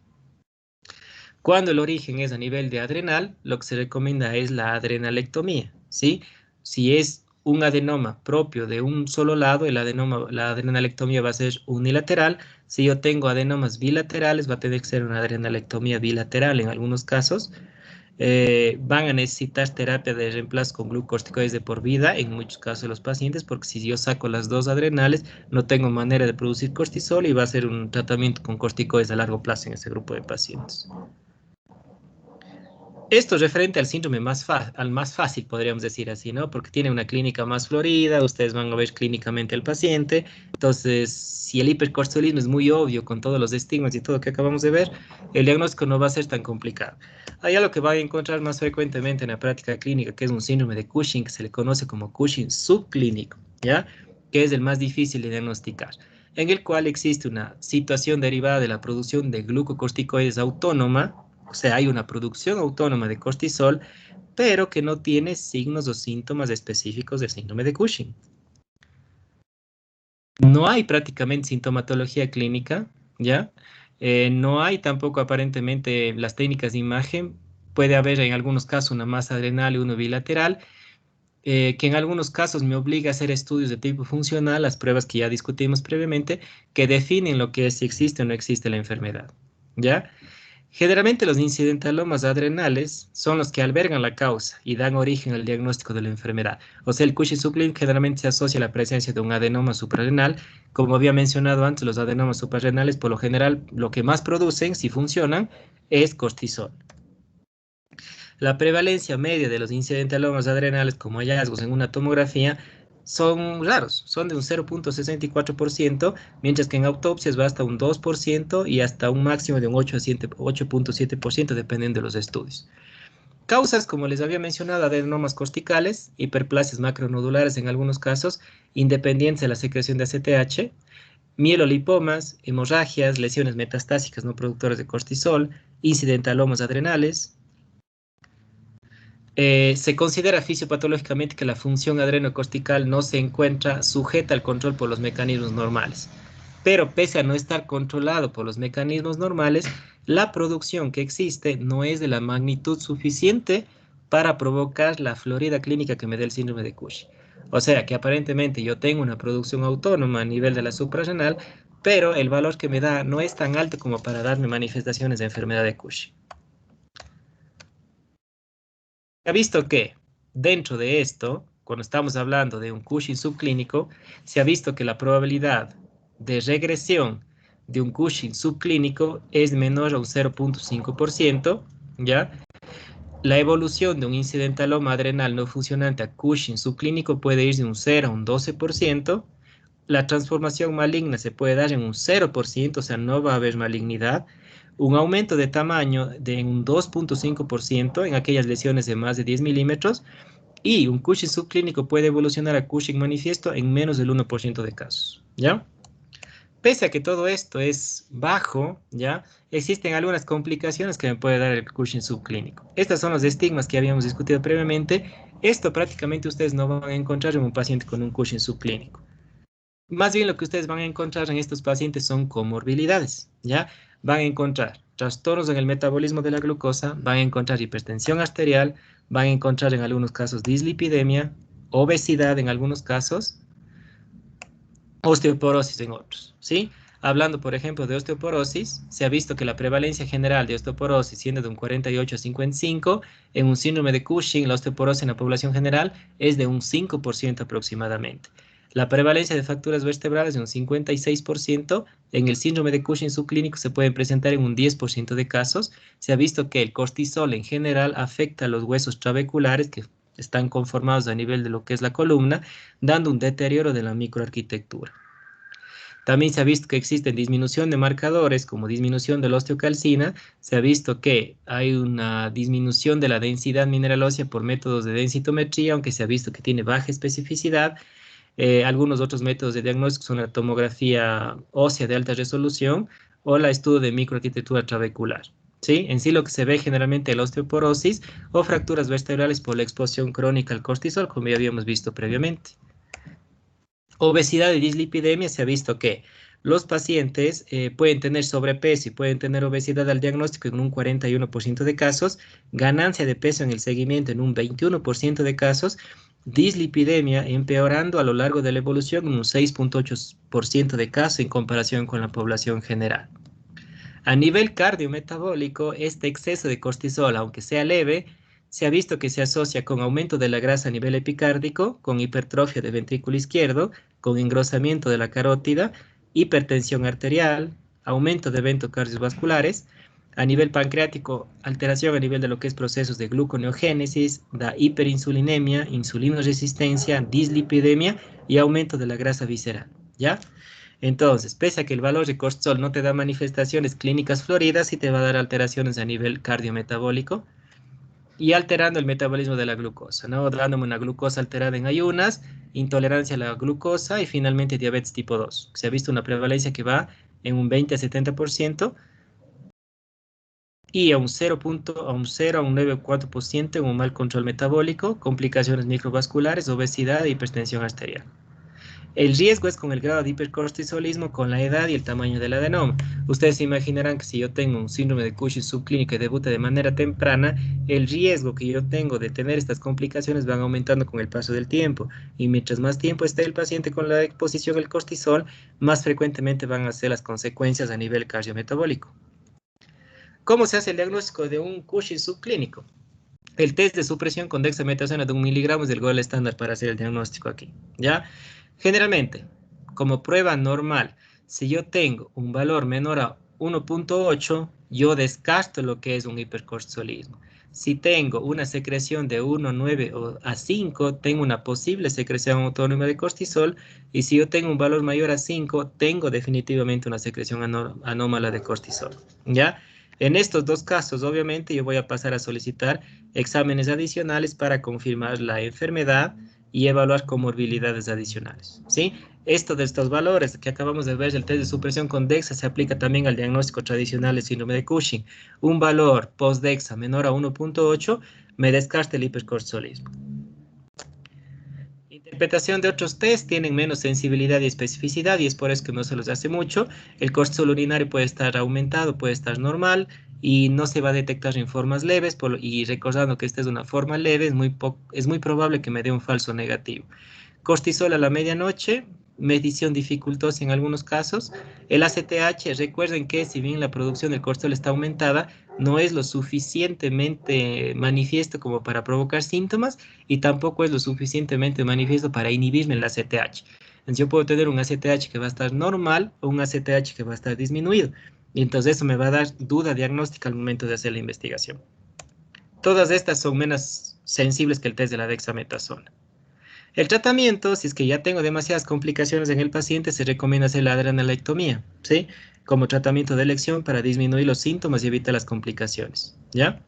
Cuando el origen es a nivel de adrenal, lo que se recomienda es la adrenalectomía, ¿sí? Si es un adenoma propio de un solo lado, la adrenalectomía va a ser unilateral. Si yo tengo adenomas bilaterales, va a tener que ser una adrenalectomía bilateral en algunos casos. Van a necesitar terapia de reemplazo con glucocorticoides de por vida en muchos casos de los pacientes, porque si yo saco las dos adrenales, no tengo manera de producir cortisol y va a ser un tratamiento con corticoides a largo plazo en ese grupo de pacientes. Esto es referente al síndrome al más fácil, podríamos decir así, ¿no? Porque tiene una clínica más florida, ustedes van a ver clínicamente al paciente. Entonces, si el hipercortisolismo es muy obvio con todos los estigmas y todo lo que acabamos de ver, el diagnóstico no va a ser tan complicado. Hay algo que va a encontrar más frecuentemente en la práctica clínica, que es un síndrome de Cushing, que se le conoce como Cushing subclínico, ¿ya? Que es el más difícil de diagnosticar, en el cual existe una situación derivada de la producción de glucocorticoides autónoma. O sea, hay una producción autónoma de cortisol, pero que no tiene signos o síntomas específicos del síndrome de Cushing. No hay prácticamente sintomatología clínica, ¿ya? No hay tampoco aparentemente las técnicas de imagen. Puede haber en algunos casos una masa adrenal y uno bilateral, que en algunos casos me obliga a hacer estudios de tipo funcional, las pruebas que ya discutimos previamente, que definen lo que es, si existe o no existe la enfermedad, ¿ya? Generalmente los incidentalomas adrenales son los que albergan la causa y dan origen al diagnóstico de la enfermedad. O sea, el Cushing subclínico generalmente se asocia a la presencia de un adenoma suprarrenal. Como había mencionado antes, los adenomas suprarrenales por lo general lo que más producen, si funcionan, es cortisol. La prevalencia media de los incidentalomas adrenales como hallazgos en una tomografía son raros, son de un 0.64%, mientras que en autopsias va hasta un 2% y hasta un máximo de un 8.7%, dependiendo de los estudios. Causas, como les había mencionado, adenomas corticales, hiperplasias macronodulares en algunos casos, independientes de la secreción de ACTH, mielolipomas, hemorragias, lesiones metastásicas no productoras de cortisol, incidentalomas adrenales. Se considera fisiopatológicamente que la función adrenocortical no se encuentra sujeta al control por los mecanismos normales. Pero pese a no estar controlado por los mecanismos normales, la producción que existe no es de la magnitud suficiente para provocar la florida clínica que me dé el síndrome de Cushing. O sea que aparentemente yo tengo una producción autónoma a nivel de la suprarrenal, pero el valor que me da no es tan alto como para darme manifestaciones de enfermedad de Cushing. Ha visto que dentro de esto, cuando estamos hablando de un Cushing subclínico, se ha visto que la probabilidad de regresión de un Cushing subclínico es menor a un 0.5%, ¿ya? La evolución de un incidentaloma adrenal no funcionante a Cushing subclínico puede ir de un 0 a un 12%. La transformación maligna se puede dar en un 0%, o sea, no va a haber malignidad. Un aumento de tamaño de un 2.5% en aquellas lesiones de más de 10 milímetros. Y un Cushing subclínico puede evolucionar a Cushing manifiesto en menos del 1% de casos, ¿ya? Pese a que todo esto es bajo, ¿ya? Existen algunas complicaciones que me puede dar el Cushing subclínico. Estos son los estigmas que habíamos discutido previamente. Esto prácticamente ustedes no van a encontrar en un paciente con un Cushing subclínico. Más bien lo que ustedes van a encontrar en estos pacientes son comorbilidades, ¿ya? Van a encontrar trastornos en el metabolismo de la glucosa, van a encontrar hipertensión arterial, van a encontrar en algunos casos dislipidemia, obesidad en algunos casos, osteoporosis en otros, ¿sí? Hablando, por ejemplo, de osteoporosis, se ha visto que la prevalencia general de osteoporosis siendo de un 48 a 55, en un síndrome de Cushing, la osteoporosis en la población general es de un 5% aproximadamente. La prevalencia de fracturas vertebrales de un 56%, en el síndrome de Cushing subclínico se pueden presentar en un 10% de casos. Se ha visto que el cortisol en general afecta a los huesos trabeculares que están conformados a nivel de lo que es la columna, dando un deterioro de la microarquitectura. También se ha visto que existen disminución de marcadores como disminución de la osteocalcina. Se ha visto que hay una disminución de la densidad mineral ósea por métodos de densitometría, aunque se ha visto que tiene baja especificidad. Algunos otros métodos de diagnóstico son la tomografía ósea de alta resolución o el estudio de microarquitectura trabecular. ¿Sí? En sí lo que se ve generalmente es la osteoporosis o fracturas vertebrales por la exposición crónica al cortisol, como ya habíamos visto previamente. Obesidad y dislipidemia, se ha visto que los pacientes pueden tener sobrepeso y pueden tener obesidad al diagnóstico en un 41% de casos, ganancia de peso en el seguimiento en un 21% de casos, dislipidemia empeorando a lo largo de la evolución en un 6.8% de casos en comparación con la población general. A nivel cardiometabólico, este exceso de cortisol, aunque sea leve, se ha visto que se asocia con aumento de la grasa a nivel epicárdico, con hipertrofia del ventrículo izquierdo, con engrosamiento de la carótida, hipertensión arterial, aumento de eventos cardiovasculares. A nivel pancreático, alteración a nivel de lo que es procesos de gluconeogénesis, da hiperinsulinemia, insulinoresistencia, dislipidemia y aumento de la grasa visceral, ¿ya? Entonces, pese a que el valor de cortisol no te da manifestaciones clínicas floridas, sí te va a dar alteraciones a nivel cardiometabólico y alterando el metabolismo de la glucosa, ¿no? Dándome una glucosa alterada en ayunas, intolerancia a la glucosa y finalmente diabetes tipo 2. Se ha visto una prevalencia que va en un 20 a 70% y a un 0, a un 0 a un 9,4% en un mal control metabólico, complicaciones microvasculares, obesidad e hipertensión arterial. El riesgo es con el grado de hipercortisolismo, con la edad y el tamaño del adenoma. Ustedes se imaginarán que si yo tengo un síndrome de Cushing subclínico y debuta de manera temprana, el riesgo que yo tengo de tener estas complicaciones van aumentando con el paso del tiempo. Y mientras más tiempo esté el paciente con la exposición al cortisol, más frecuentemente van a ser las consecuencias a nivel cardiometabólico. ¿Cómo se hace el diagnóstico de un Cushing subclínico? El test de supresión con dexametasona de 1 miligramo es el gol estándar para hacer el diagnóstico aquí, ¿ya? Generalmente, como prueba normal, si yo tengo un valor menor a 1.8, yo descarto lo que es un hipercortisolismo. Si tengo una secreción de 1,9 a 5, tengo una posible secreción autónoma de cortisol, y si yo tengo un valor mayor a 5, tengo definitivamente una secreción anómala de cortisol, ¿ya? En estos dos casos, obviamente, yo voy a pasar a solicitar exámenes adicionales para confirmar la enfermedad y evaluar comorbilidades adicionales, ¿sí? Esto de estos valores que acabamos de ver, el test de supresión con DEXA, se aplica también al diagnóstico tradicional del síndrome de Cushing. Un valor post-DEXA menor a 1.8 me descarta el hipercortisolismo. Interpretación de otros test tienen menos sensibilidad y especificidad y es por eso que no se los hace mucho. El cortisol urinario puede estar aumentado, puede estar normal y no se va a detectar en formas leves, y recordando que esta es una forma leve, es muy probable que me dé un falso negativo. Cortisol a la medianoche, medición dificultosa en algunos casos. El ACTH, recuerden que si bien la producción del cortisol está aumentada, no es lo suficientemente manifiesto como para provocar síntomas y tampoco es lo suficientemente manifiesto para inhibirme el ACTH. Entonces yo puedo tener un ACTH que va a estar normal o un ACTH que va a estar disminuido. Y entonces eso me va a dar duda diagnóstica al momento de hacer la investigación. Todas estas son menos sensibles que el test de la dexametasona. El tratamiento, si es que ya tengo demasiadas complicaciones en el paciente, se recomienda hacer la adrenalectomía, ¿sí? Como tratamiento de elección para disminuir los síntomas y evitar las complicaciones, ¿ya?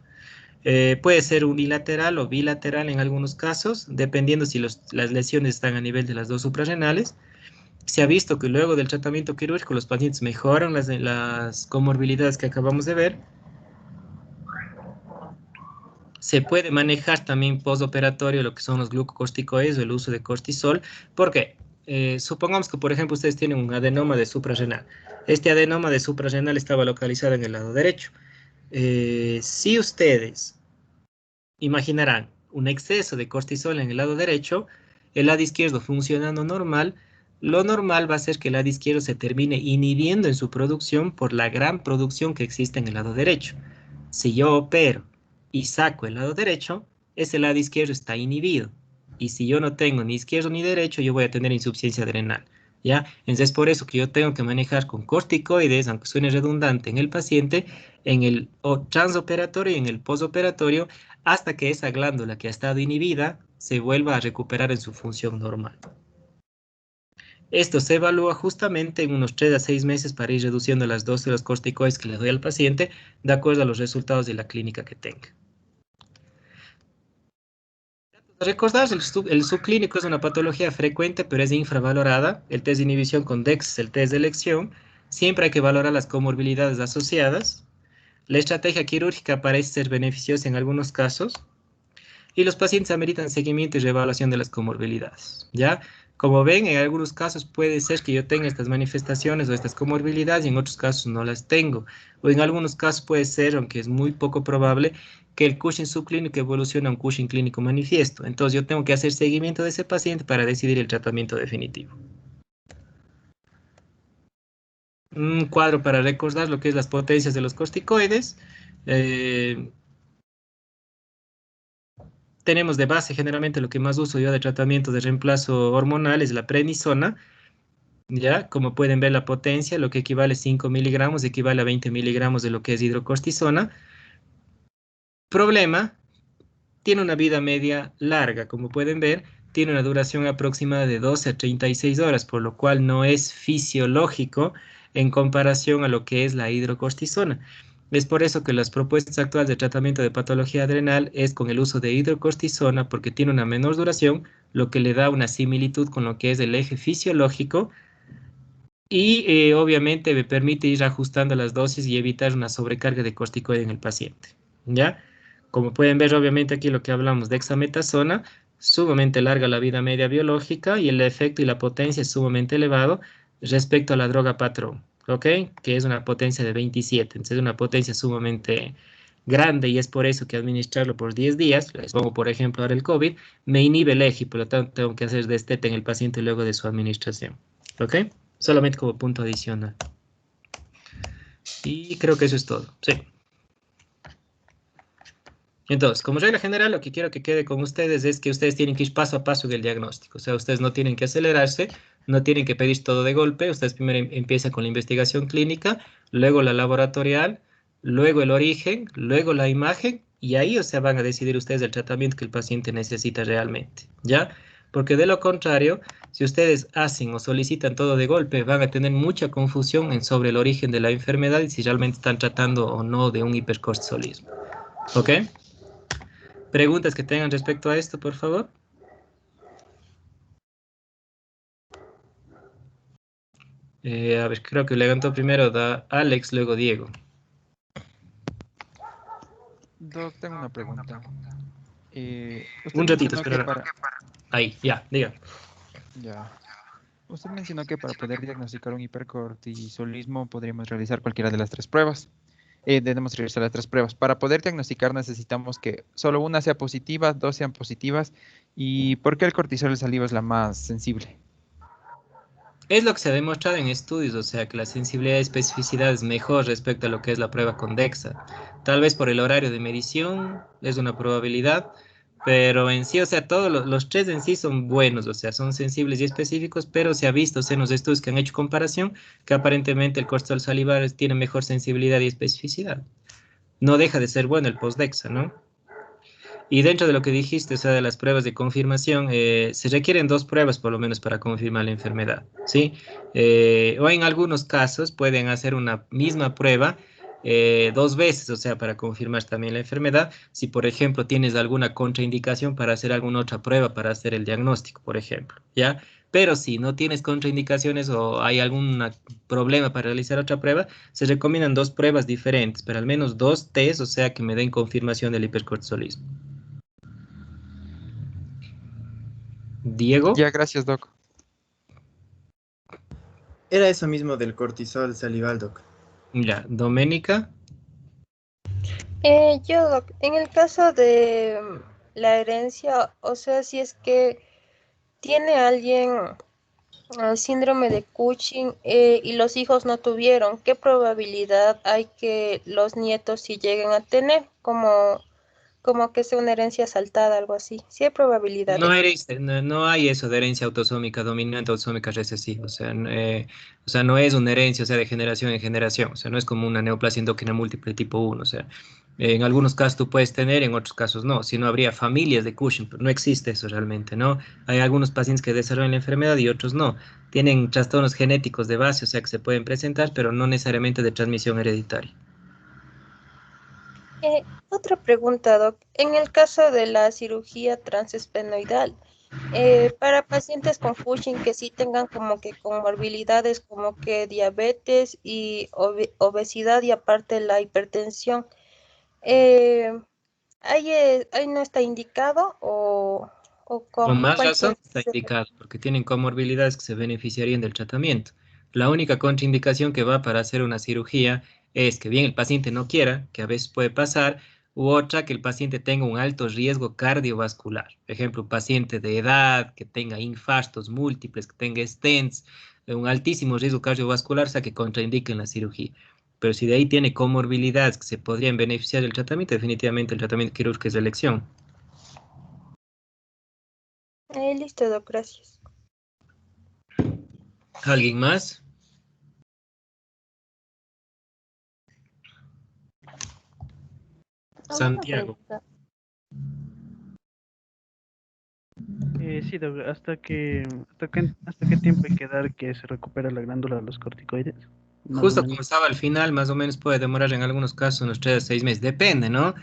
Puede ser unilateral o bilateral en algunos casos, dependiendo si las lesiones están a nivel de las dos suprarrenales. Se ha visto que luego del tratamiento quirúrgico los pacientes mejoran las comorbilidades que acabamos de ver. Se puede manejar también postoperatorio lo que son los glucocorticoides o el uso de cortisol. ¿Por qué? Supongamos que, por ejemplo, ustedes tienen un adenoma de suprarrenal. Este adenoma de suprarrenal estaba localizado en el lado derecho. Si ustedes imaginarán un exceso de cortisol en el lado derecho, el lado izquierdo funcionando normal, lo normal va a ser que el lado izquierdo se termine inhibiendo en su producción por la gran producción que existe en el lado derecho. Si yo opero y saco el lado derecho, ese lado izquierdo está inhibido. Y si yo no tengo ni izquierdo ni derecho, yo voy a tener insuficiencia adrenal. ¿Ya? Entonces es por eso que yo tengo que manejar con corticoides, aunque suene redundante en el paciente, en el transoperatorio y en el postoperatorio, hasta que esa glándula que ha estado inhibida se vuelva a recuperar en su función normal. Esto se evalúa justamente en unos 3 a 6 meses para ir reduciendo las dosis de los corticoides que le doy al paciente de acuerdo a los resultados de la clínica que tenga. Recordar, el subclínico es una patología frecuente, pero es infravalorada. El test de inhibición con DEX es el test de elección. Siempre hay que valorar las comorbilidades asociadas. La estrategia quirúrgica parece ser beneficiosa en algunos casos. Y los pacientes ameritan seguimiento y reevaluación de las comorbilidades, ¿ya? Como ven, en algunos casos puede ser que yo tenga estas manifestaciones o estas comorbilidades y en otros casos no las tengo. O en algunos casos puede ser, aunque es muy poco probable, que el Cushing subclínico evolucione a un Cushing clínico manifiesto. Entonces yo tengo que hacer seguimiento de ese paciente para decidir el tratamiento definitivo. Un cuadro para recordar lo que es las potencias de los corticoides. Eh, Tenemos de base generalmente lo que más uso yo de tratamiento de reemplazo hormonal es la prednisona, ¿ya? Como pueden ver la potencia, lo que equivale a 5 miligramos, equivale a 20 miligramos de lo que es hidrocortisona. Problema, tiene una vida media larga, como pueden ver, tiene una duración aproximada de 12 a 36 horas, por lo cual no es fisiológico en comparación a lo que es la hidrocortisona. Es por eso que las propuestas actuales de tratamiento de patología adrenal es con el uso de hidrocortisona porque tiene una menor duración, lo que le da una similitud con lo que es el eje fisiológico y obviamente me permite ir ajustando las dosis y evitar una sobrecarga de corticoide en el paciente, ¿ya? Como pueden ver, obviamente aquí lo que hablamos de dexametasona, sumamente larga la vida media biológica y el efecto y la potencia es sumamente elevado respecto a la droga patrón, ¿ok? Que es una potencia de 27, entonces es una potencia sumamente grande y es por eso que administrarlo por 10 días, les pongo por ejemplo ahora el COVID, me inhibe el eje y por lo tanto tengo que hacer destete en el paciente luego de su administración, ¿ok? Solamente como punto adicional. Y creo que eso es todo, sí. Entonces, como regla general, lo que quiero que quede con ustedes es que ustedes tienen que ir paso a paso en el diagnóstico. O sea, ustedes no tienen que acelerarse, no tienen que pedir todo de golpe. Ustedes primero empiezan con la investigación clínica, luego la laboratorial, luego el origen, luego la imagen, y ahí, o sea, van a decidir ustedes el tratamiento que el paciente necesita realmente, ¿ya? Porque de lo contrario, si ustedes hacen o solicitan todo de golpe, van a tener mucha confusión sobre el origen de la enfermedad y si realmente están tratando o no de un hipercortisolismo. ¿Ok? Preguntas que tengan respecto a esto, por favor. A ver, creo que levantó primero da Alex, luego Diego. Doc, tengo una pregunta. Usted Un ratito, mencionó que espera. Ahí, ya, diga. Ya. Usted mencionó que para poder diagnosticar un hipercortisolismo podríamos realizar cualquiera de las tres pruebas. Debemos realizar las tres pruebas. Para poder diagnosticar necesitamos que solo una sea positiva, dos sean positivas. ¿Y por qué el cortisol de saliva es la más sensible? Es lo que se ha demostrado en estudios, o sea, que la sensibilidad y especificidad es mejor respecto a lo que es la prueba con DEXA. Tal vez por el horario de medición es una probabilidad, pero en sí, o sea, todos los tres en sí son buenos, o sea, son sensibles y específicos, pero se ha visto, o sea, en los estudios que han hecho comparación, que aparentemente el cortisol salivar tiene mejor sensibilidad y especificidad. No deja de ser bueno el post-DEXA, ¿no? Y dentro de lo que dijiste, o sea, de las pruebas de confirmación, se requieren dos pruebas por lo menos para confirmar la enfermedad, ¿sí? O en algunos casos pueden hacer una misma prueba dos veces, o sea, para confirmar también la enfermedad, si por ejemplo tienes alguna contraindicación para hacer alguna otra prueba para hacer el diagnóstico, por ejemplo, ¿ya? Pero si no tienes contraindicaciones o hay algún problema para realizar otra prueba, se recomiendan dos pruebas diferentes, pero al menos dos test, o sea, que me den confirmación del hipercortisolismo. Diego, Ya, gracias, Doc. Era eso mismo del cortisol salival, doc. ya, Doménica, Yo, Doc, en el caso de la herencia, o sea, si es que tiene alguien síndrome de Cushing y los hijos no tuvieron, ¿qué probabilidad hay que los nietos sí lleguen a tener? Como que sea una herencia saltada, algo así. Sí hay probabilidad de... no hay eso de herencia autosómica dominante, autosómica recesiva, o sea, no es una herencia, o sea, de generación en generación, o sea, no es como una neoplasia endocrina múltiple tipo uno, o sea, en algunos casos tú puedes tener, en otros casos no, si no habría familias de Cushing, pero no existe eso realmente, ¿no? Hay algunos pacientes que desarrollan la enfermedad y otros no, tienen trastornos genéticos de base, o sea, que se pueden presentar, pero no necesariamente de transmisión hereditaria. Otra pregunta, Doc. En el caso de la cirugía transesphenoidal, para pacientes con Cushing que sí tengan como que comorbilidades como que diabetes y obesidad y aparte la hipertensión, eh, ¿ahí no está indicado o Con más cuál razón sería? está indicado, porque tienen comorbilidades que se beneficiarían del tratamiento. La única contraindicación que va para hacer una cirugía es que bien el paciente no quiera, que a veces puede pasar, u otra que el paciente tenga un alto riesgo cardiovascular. Por ejemplo, un paciente de edad, que tenga infartos múltiples, que tenga stents, un altísimo riesgo cardiovascular, o sea que contraindiquen la cirugía. Pero si de ahí tiene comorbilidades que se podrían beneficiar del tratamiento, definitivamente el tratamiento quirúrgico es de elección. Listo, Doc, gracias. ¿Alguien más? Una Santiago. pregunta. Sí, Doc, hasta qué tiempo hay que dar que se recupera la glándula de los corticoides? Más o Justo menos. como estaba al final, más o menos puede demorar en algunos casos unos 3 a 6 meses, depende, ¿no?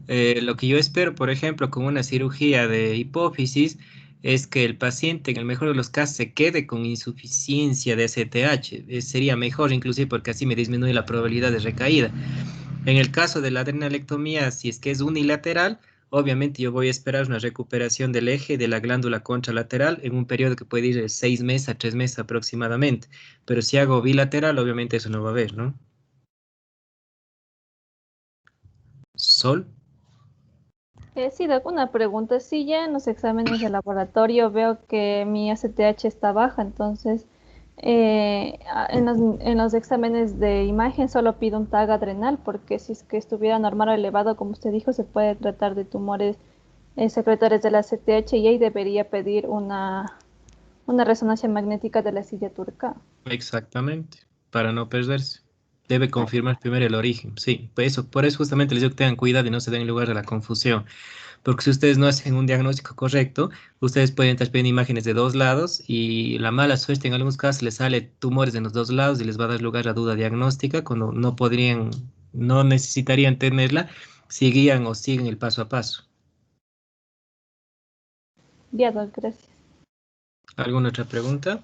Lo que yo espero, por ejemplo, con una cirugía de hipófisis, es que el paciente, en el mejor de los casos, se quede con insuficiencia de STH. Sería mejor inclusive porque así me disminuye la probabilidad de recaída. En el caso de la adrenalectomía, si es que es unilateral, obviamente yo voy a esperar una recuperación del eje de la glándula contralateral en un periodo que puede ir de 6 meses a 3 meses aproximadamente. Pero si hago bilateral, obviamente eso no va a haber, ¿no? Sol. Sí, Doc, una pregunta. Sí, ya en los exámenes de laboratorio veo que mi ACTH está baja, entonces en los exámenes de imagen solo pido un TAG adrenal, porque si es que estuviera normal o elevado, como usted dijo, se puede tratar de tumores secretores de la ACTH y ahí debería pedir una resonancia magnética de la silla turca. Exactamente, para no perderse. Debe confirmar primero el origen, sí. Por eso justamente les digo que tengan cuidado y no se den lugar a la confusión. Porque si ustedes no hacen un diagnóstico correcto, ustedes pueden estar pidiendo imágenes de dos lados y la mala suerte en algunos casos les sale tumores en los dos lados y les va a dar lugar a duda diagnóstica cuando no necesitarían tenerla si guían o siguen el paso a paso. Ya, Doc, gracias. ¿Alguna otra pregunta?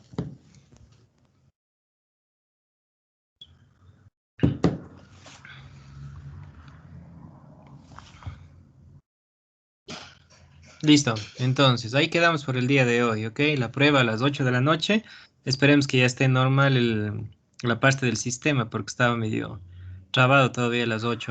Listo, entonces ahí quedamos por el día de hoy, ¿ok? La prueba a las 8 de la noche. Esperemos que ya esté normal la parte del sistema porque estaba medio trabado todavía a las 8 ahí.